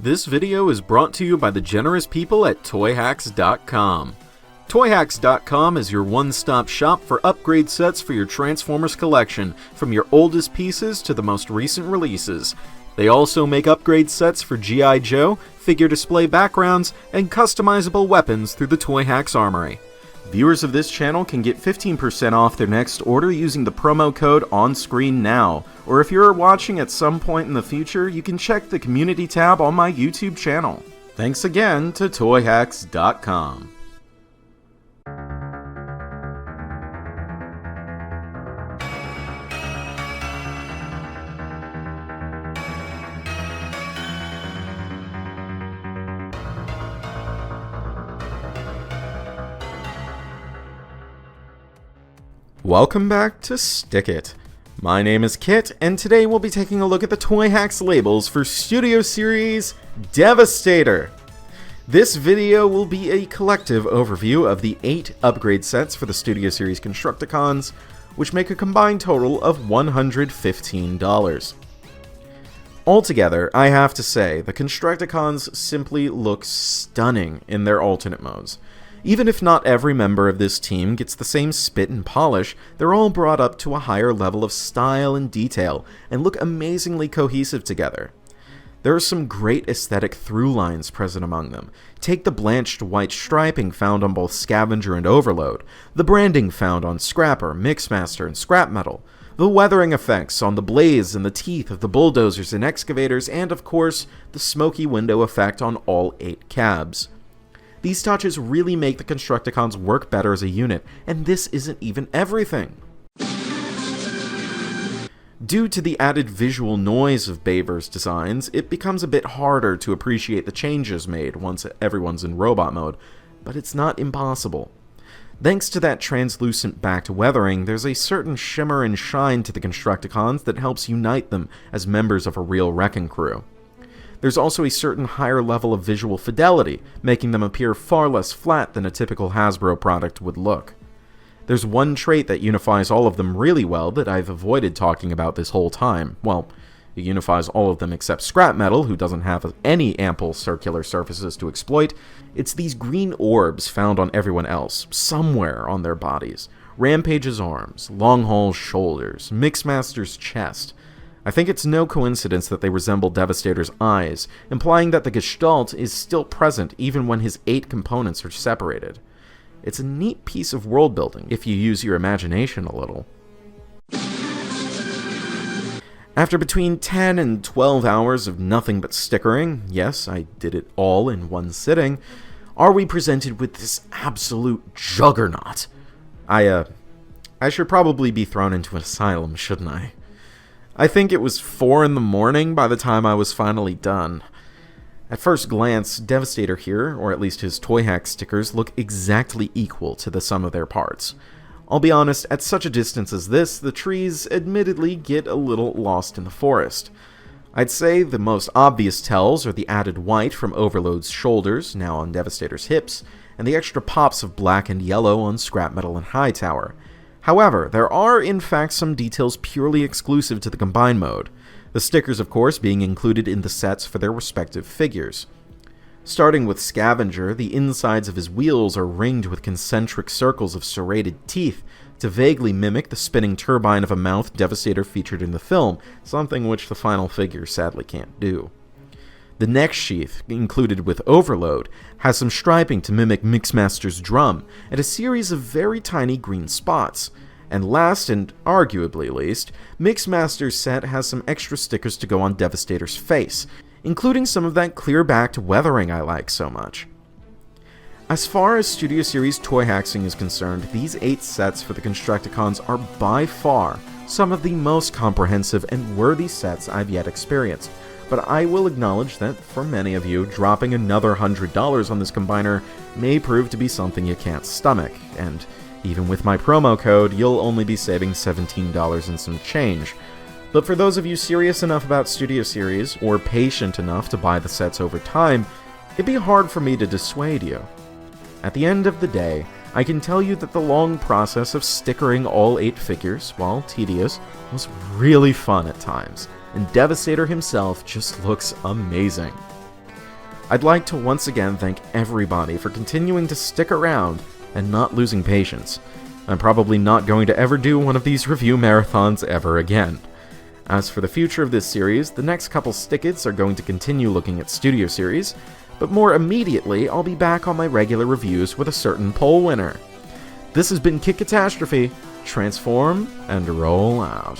This video is brought to you by the generous people at TOYHAX.com. TOYHAX.com is your one-stop shop for upgrade sets for your Transformers collection, from your oldest pieces to the most recent releases. They also make upgrade sets for G.I. Joe, figure display backgrounds, and customizable weapons through the TOYHAX Armory. Viewers of this channel can get 15% off their next order using the promo code on screen now, or if you're watching at some point in the future, you can check the community tab on my YouTube channel. Thanks again to TOYHAX.com. Welcome back to SticKit. My name is Kit, and today we'll be taking a look at the TOYHAX labels for Studio Series Devastator. This video will be a collective overview of the 8 upgrade sets for the Studio Series Constructicons, which make a combined total of $115. Altogether, I have to say, the Constructicons simply look stunning in their alternate modes. Even if not every member of this team gets the same spit and polish, they're all brought up to a higher level of style and detail, and look amazingly cohesive together. There are some great aesthetic through lines present among them. Take the blanched white striping found on both Scavenger and Overload, the branding found on Scrapper, Mixmaster, and Scrap Metal, the weathering effects on the blades and the teeth of the bulldozers and excavators, and of course, the smoky window effect on all 8 cabs. These touches really make the Constructicons work better as a unit, and this isn't even everything. Due to the added visual noise of Baver's designs, it becomes a bit harder to appreciate the changes made once everyone's in robot mode, but it's not impossible. Thanks to that translucent backed weathering, there's a certain shimmer and shine to the Constructicons that helps unite them as members of a real wrecking crew. There's also a certain higher level of visual fidelity, making them appear far less flat than a typical Hasbro product would look. There's one trait that unifies all of them really well that I've avoided talking about this whole time. Well, it unifies all of them except Scrap Metal, who doesn't have any ample circular surfaces to exploit. It's these green orbs found on everyone else, somewhere on their bodies. Rampage's arms, Longhaul's shoulders, Mixmaster's chest. I think it's no coincidence that they resemble Devastator's eyes, implying that the Gestalt is still present even when his 8 components are separated. It's a neat piece of world building, if you use your imagination a little. After between 10 and 12 hours of nothing but stickering, yes, I did it all in one sitting, are we presented with this absolute juggernaut. I should probably be thrown into an asylum, shouldn't I? I think it was 4 in the morning by the time I was finally done. At first glance, Devastator here, or at least his TOYHAX stickers, look exactly equal to the sum of their parts. I'll be honest, at such a distance as this, the trees admittedly get a little lost in the forest. I'd say the most obvious tells are the added white from Overload's shoulders, now on Devastator's hips, and the extra pops of black and yellow on Scrap Metal and Hightower. However, there are in fact some details purely exclusive to the Combine mode, the stickers of course being included in the sets for their respective figures. Starting with Scavenger, the insides of his wheels are ringed with concentric circles of serrated teeth to vaguely mimic the spinning turbine of a mouth Devastator featured in the film, something which the final figure sadly can't do. The neck sheath, included with Overload, has some striping to mimic Mixmaster's drum, and a series of very tiny green spots. And last, and arguably least, Mixmaster's set has some extra stickers to go on Devastator's face, including some of that clear-backed weathering I like so much. As far as Studio Series TOYHAXing is concerned, these 8 sets for the Constructicons are by far some of the most comprehensive and worthy sets I've yet experienced. But I will acknowledge that, for many of you, dropping another $100 on this combiner may prove to be something you can't stomach, and even with my promo code, you'll only be saving $17 and some change. But for those of you serious enough about Studio Series, or patient enough to buy the sets over time, it'd be hard for me to dissuade you. At the end of the day, I can tell you that the long process of stickering all 8 figures, while tedious, was really fun at times, and Devastator himself just looks amazing. I'd like to once again thank everybody for continuing to stick around and not losing patience. I'm probably not going to ever do one of these review marathons ever again. As for the future of this series, the next couple SticKits are going to continue looking at studio series, but more immediately I'll be back on my regular reviews with a certain poll winner. This has been Katastrophe. Transform and roll out.